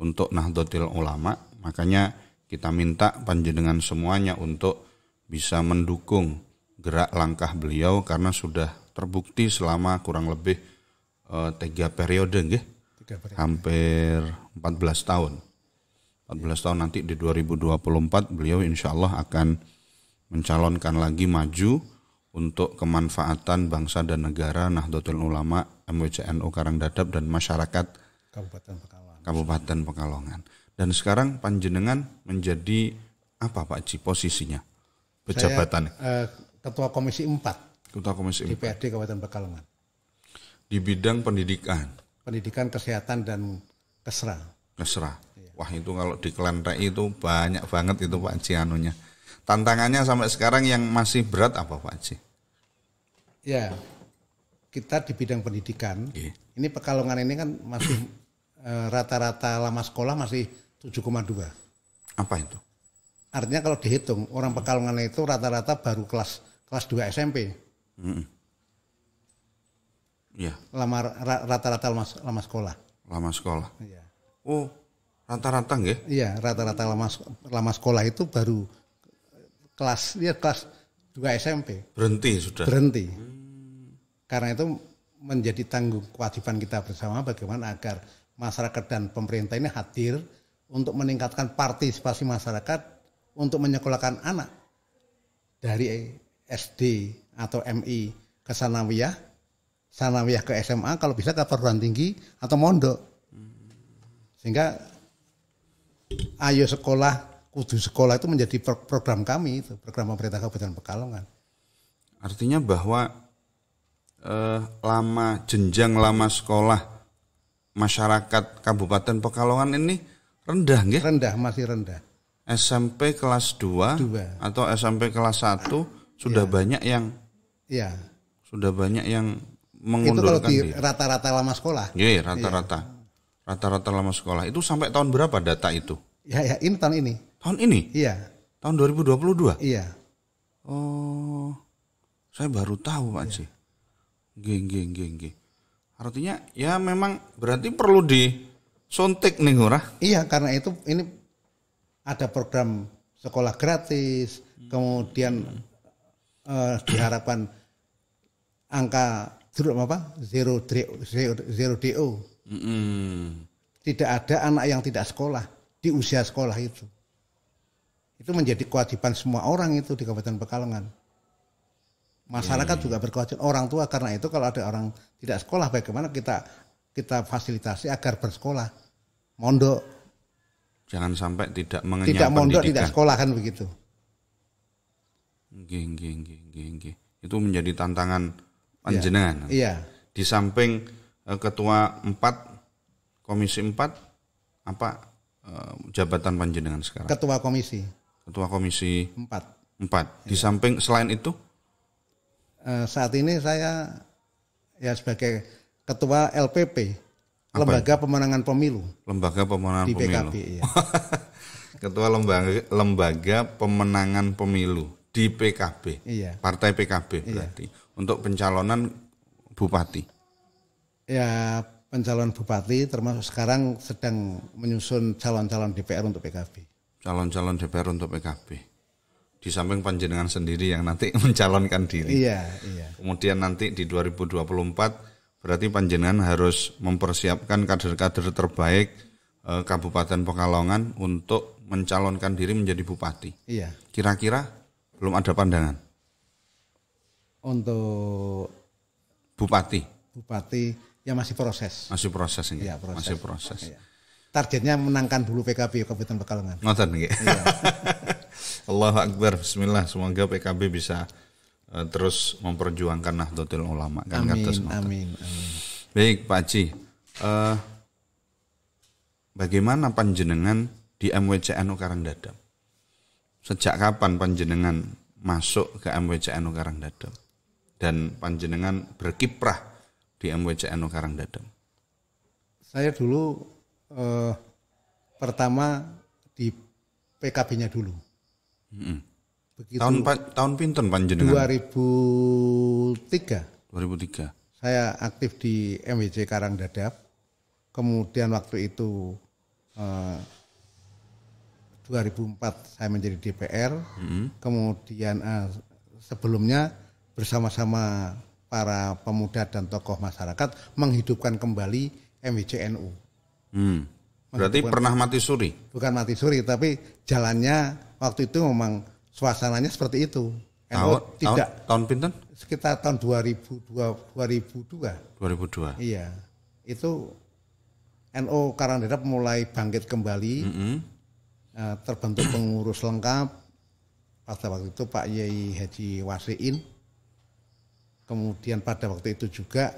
untuk Nahdlatul Ulama. Makanya kita minta panjenengan semuanya untuk bisa mendukung gerak langkah beliau karena sudah terbukti selama kurang lebih 3 periode nggih. Hampir 14 tahun. 14 tahun nanti di 2024 beliau insya Allah akan mencalonkan lagi maju untuk kemanfaatan bangsa dan negara, Nahdlatul Ulama, MWCNU Karangdadap dan masyarakat Kabupaten Pekalongan. Dan sekarang panjenengan menjadi apa Pak Haji posisinya? Pejabatannya? Saya Ketua Komisi 4. Ketua Komisi 4. DPRD Kabupaten Pekalongan. Di bidang pendidikan. Pendidikan, kesehatan dan kesra. Kesra. Wah itu kalau di Kelenteng itu banyak banget itu Pak Haji anunya. Tantangannya sampai sekarang yang masih berat apa Pak Haji? Ya, kita di bidang pendidikan, ini Pekalongan ini kan masih rata-rata lama sekolah masih 7,2. Apa itu? Artinya kalau dihitung orang Pekalongan itu rata-rata baru kelas 2 SMP. Iya. Rata-rata lama sekolah. Lama sekolah. Iya. Oh, rata-rata nggih? Iya, rata-rata lama sekolah itu baru kelas 2 SMP. Berhenti sudah. Berhenti. Karena itu menjadi tanggung kewajiban kita bersama bagaimana agar masyarakat dan pemerintah ini hadir untuk meningkatkan partisipasi masyarakat untuk menyekolahkan anak dari SD atau MI ke sanawiyah ke SMA, kalau bisa ke perguruan tinggi atau mondok. Sehingga ayo sekolah, kudu sekolah itu menjadi program kami, itu program pemerintah Kabupaten Pekalongan. Artinya bahwa jenjang lama sekolah masyarakat Kabupaten Pekalongan ini rendah nggih? Rendah, masih rendah. SMP kelas 2 atau SMP kelas 1 sudah banyak yang sudah banyak yang mengundurkan diri. Itu kalau di rata-rata lama sekolah. Iya, rata-rata. Rata-rata lama sekolah. Itu sampai tahun berapa data itu? Ya, ini tahun ini. Tahun ini? Iya. Tahun 2022? Iya. Oh, saya baru tahu Pak Haji. Nggih. Artinya ya memang berarti perlu disuntik nih Ngurah. Iya, karena itu ini ada program sekolah gratis, kemudian diharapkan angka zero DO. Tidak ada anak yang tidak sekolah di usia sekolah itu. Itu menjadi kewajiban semua orang itu di Kabupaten Pekalongan. Masyarakat juga berkewajiban, orang tua, karena itu kalau ada orang tidak sekolah bagaimana kita fasilitasi agar bersekolah. Mondok. Jangan sampai tidak mengenyam tidak mondok, pendidikan. tidak sekolah kan begitu. Nggih. Itu menjadi tantangan panjenengan. Iya. Di samping ketua 4 komisi 4 apa jabatan panjenengan sekarang? Ketua komisi 4. Di samping selain itu saat ini saya ya sebagai ketua LPP, Lembaga Pemenangan Pemilu. Lembaga Pemenangan di Pemilu. PKB, iya. Ketua lembaga Pemenangan Pemilu di PKB. Iya. Partai PKB berarti. Untuk pencalonan bupati. Ya, pencalonan bupati termasuk sekarang sedang menyusun calon-calon DPR untuk PKB. Calon-calon DPR untuk PKB. Di samping panjenengan sendiri yang nanti mencalonkan diri. Iya. Kemudian nanti di 2024 berarti panjenengan harus mempersiapkan kader-kader terbaik Kabupaten Pekalongan untuk mencalonkan diri menjadi bupati. Iya. Kira-kira belum ada pandangan untuk bupati ya masih proses. Masih proses ini. Iya, proses. Masih proses. Iya. Targetnya menangkan dulu PKB Kabupaten Pekalongan. Ngoten nggih. Iya. Allahu Akbar. Bismillah. Semoga PKB bisa terus memperjuangkan Nahdlatul Ulama kan. Amin. Baik Pak Haji. Bagaimana panjenengan di MWCNU Karangdadap? Sejak kapan panjenengan masuk ke MWCNU Karangdadap? Dan panjenengan berkiprah di MWCNU Karangdadap? Saya dulu pertama di PKB-nya dulu. begitu tahun pinten panjenengan? 2003 2003. saya aktif di MWC Karangdadap. Kemudian waktu itu 2004 saya menjadi DPR. Kemudian sebelumnya bersama-sama para pemuda dan tokoh masyarakat menghidupkan kembali MWC NU. Berarti pernah mati suri? Bukan mati suri, tapi jalannya waktu itu memang suasananya seperti itu. Tahun pinten? Sekitar tahun 2002. 2002. Iya, itu NU Karangdadap mulai bangkit kembali, terbentuk pengurus lengkap. Pada waktu itu Pak Yai Haji Wasiin. Kemudian pada waktu itu juga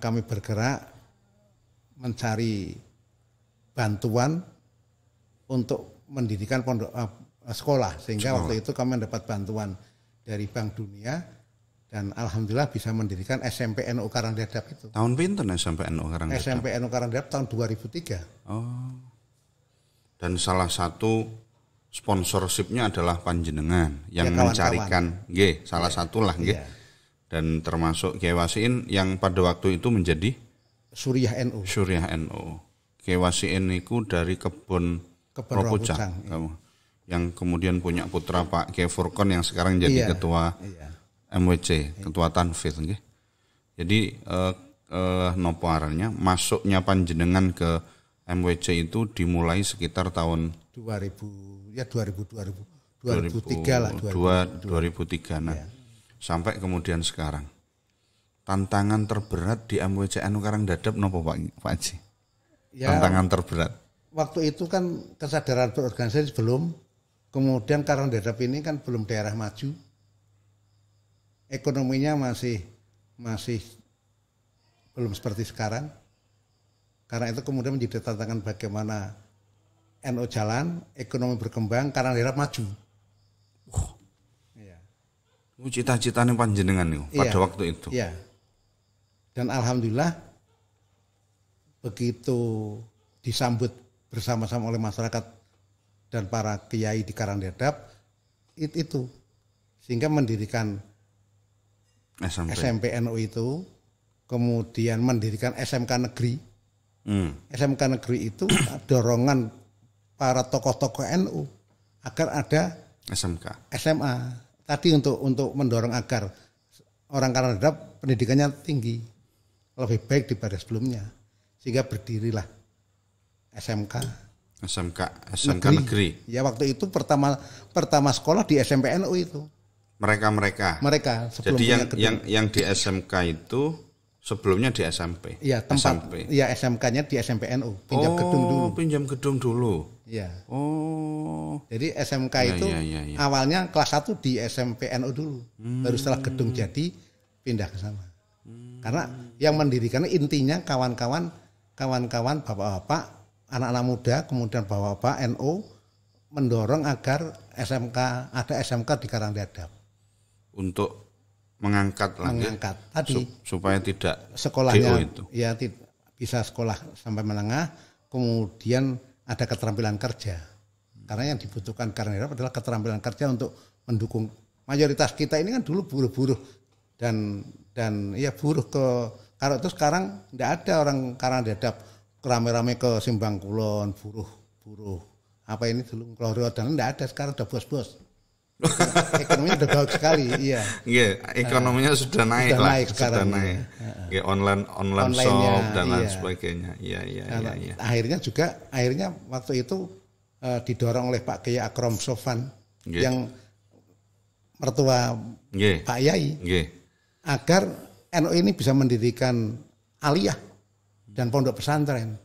kami bergerak mencari bantuan untuk mendirikan pondok sekolah, sehingga waktu itu kami mendapat bantuan dari Bank Dunia dan alhamdulillah bisa mendirikan SMP NU Karangdadap itu. Tahun pinten SMP NU Karangdadap? SMP NU Karangdadap tahun 2003. Oh. Dan salah satu sponsorshipnya adalah panjenengan yang mencarikan, salah satu lah, dan termasuk Kiai Wasiin yang pada waktu itu menjadi Suriah NU. Suriah NU. Kiai Wasiin itu dari kebun Ropucang, yang kemudian punya putra Pak Kiai Furqon yang sekarang jadi ketua MWC, ketua Tanfidz, nggih. Jadi nopo arannya masuknya panjenengan ke MWC itu dimulai sekitar tahun 2003 lah. 2003. Nah, sampai kemudian sekarang. Tantangan terberat di MWC NU Karangdadap nopo Pak Haji? Tantangan terberat. Waktu itu kan kesadaran berorganisasi belum, kemudian Karangdadap ini kan belum daerah maju, ekonominya masih belum seperti sekarang. Karena itu kemudian menjadi tantangan bagaimana NU jalan, ekonomi berkembang, Karangdadap maju. Cita-citanya panjenengan nih pada waktu itu. Iya. Dan alhamdulillah begitu disambut bersama-sama oleh masyarakat dan para kiai di Karangdadap itu sehingga mendirikan SMP NU itu, kemudian mendirikan SMK negeri. SMK negeri itu dorongan para tokoh-tokoh NU agar ada SMA tadi untuk mendorong agar orang Karangdadap pendidikannya tinggi, lebih baik daripada sebelumnya, sehingga berdirilah SMK negeri. Ya waktu itu pertama sekolah di SMP NU itu. Mereka sebelum jadi yang di SMK itu sebelumnya di SMP. Iya, tempat SMP. Ya SMK-nya di SMP NU, pinjam gedung dulu. Iya. Oh. Jadi SMK itu awalnya kelas 1 di SMP NU dulu. Baru setelah gedung jadi pindah ke sana. Karena yang mendirikannya intinya kawan-kawan bapak-bapak, anak-anak muda, kemudian bapak-bapak NU mendorong agar ada SMK di Karangdadap. Untuk mengangkat tadi supaya tidak sekolahnya itu. Ya bisa sekolah sampai menengah, kemudian ada keterampilan kerja. Karena yang dibutuhkan Karangdadap adalah keterampilan kerja untuk mendukung mayoritas kita ini kan dulu buruh-buruh dan ya buruh kalau itu sekarang tidak ada orang Karangdadap rame-rame ke Simbang Kulon buruh apa ini dulu Klorio dan tidak ada, sekarang udah bos-bos. Ekonominya udah bagus sekali, iya. Iya, ekonominya sudah naik sekarang. Sudah naik. Ya, online shop dan lain sebagainya. Iya. Akhirnya waktu itu didorong oleh Pak Kiai Akrom Sofan yang mertua Pak Yai agar NU ini bisa mendirikan aliyah dan pondok pesantren.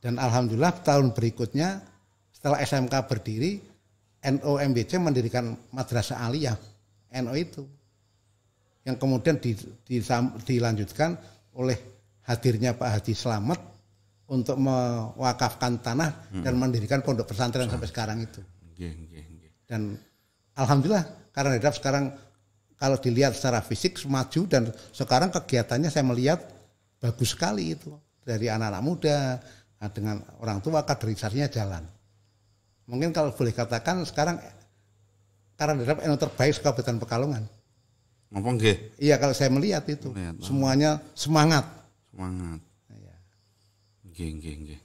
Dan alhamdulillah tahun berikutnya setelah SMK berdiri, NU MBC mendirikan madrasah aliyah NU itu, yang kemudian dilanjutkan oleh hadirnya Pak Haji Slamet untuk mewakafkan tanah dan mendirikan pondok pesantren sampai sekarang itu. Dan alhamdulillah Karangdadap sekarang kalau dilihat secara fisik maju, dan sekarang kegiatannya saya melihat bagus sekali itu, dari anak-anak muda dengan orang tua, kaderisasinya jalan. Mungkin kalau boleh katakan sekarang Karang Dadap NU terbaik Kabupaten Pekalongan. Apa nggih? Iya, kalau saya melihat itu semuanya semangat. Semangat. Iya. Nggih.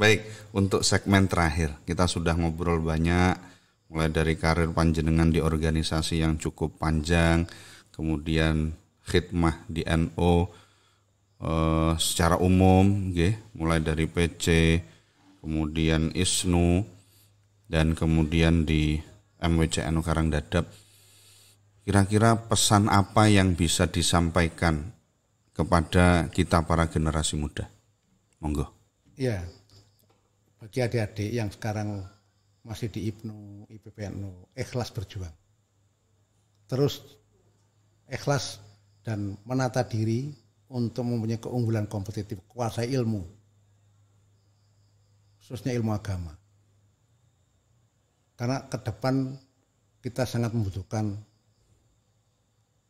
Baik, untuk segmen terakhir kita sudah ngobrol banyak, mulai dari karir panjenengan di organisasi yang cukup panjang, kemudian khidmah di NU secara umum, mulai dari PC, kemudian ISNU, dan kemudian di MWC NU Karang Dadap. Kira-kira pesan apa yang bisa disampaikan kepada kita para generasi muda? Monggo. Iya. Bagi adik-adik yang sekarang masih di IPNU, IPPNU, ikhlas berjuang. Terus ikhlas dan menata diri untuk mempunyai keunggulan kompetitif, kuasai ilmu, khususnya ilmu agama. Karena ke depan kita sangat membutuhkan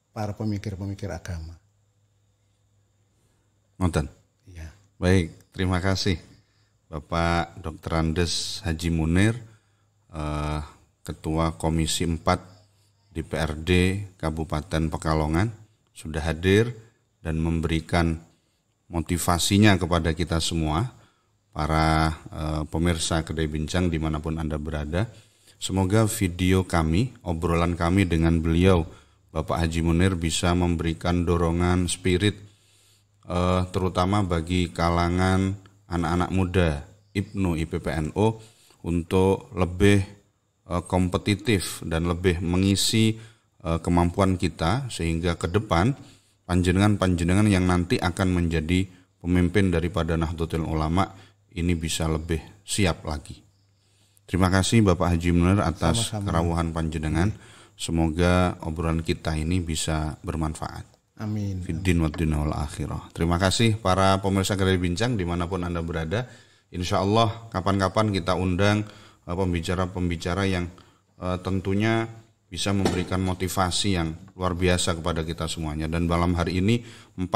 para pemikir-pemikir agama. Nonton. Iya. Baik, terima kasih Bapak Dr. Andes Haji Munir, Ketua Komisi 4 DPRD Kabupaten Pekalongan, sudah hadir dan memberikan motivasinya kepada kita semua, para pemirsa Kedai Bincang dimanapun Anda berada. Semoga video kami, obrolan kami dengan beliau, Bapak Haji Munir, bisa memberikan dorongan spirit, terutama bagi kalangan anak-anak muda IPNU, IPPNU, untuk lebih kompetitif dan lebih mengisi kemampuan kita, sehingga ke depan panjenengan yang nanti akan menjadi pemimpin daripada Nahdlatul Ulama ini bisa lebih siap lagi. Terima kasih Bapak Haji Munir atas kerawuhan panjenengan. Semoga obrolan kita ini bisa bermanfaat. Amin. Fiddin wa dunya wal akhirah. Terima kasih para pemirsa Kedai Bincang dimanapun Anda berada. Insya Allah kapan-kapan kita undang pembicara-pembicara yang tentunya bisa memberikan motivasi yang luar biasa kepada kita semuanya. Dan malam hari ini 40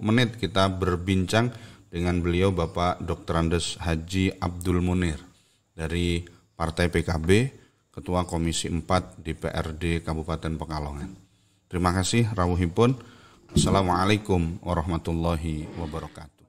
menit kita berbincang dengan beliau, Bapak Dr. Andes Haji Abdul Munir dari Partai PKB, Ketua Komisi 4 DPRD Kabupaten Pekalongan. Terima kasih rawuhipun. Assalamualaikum warahmatullahi wabarakatuh.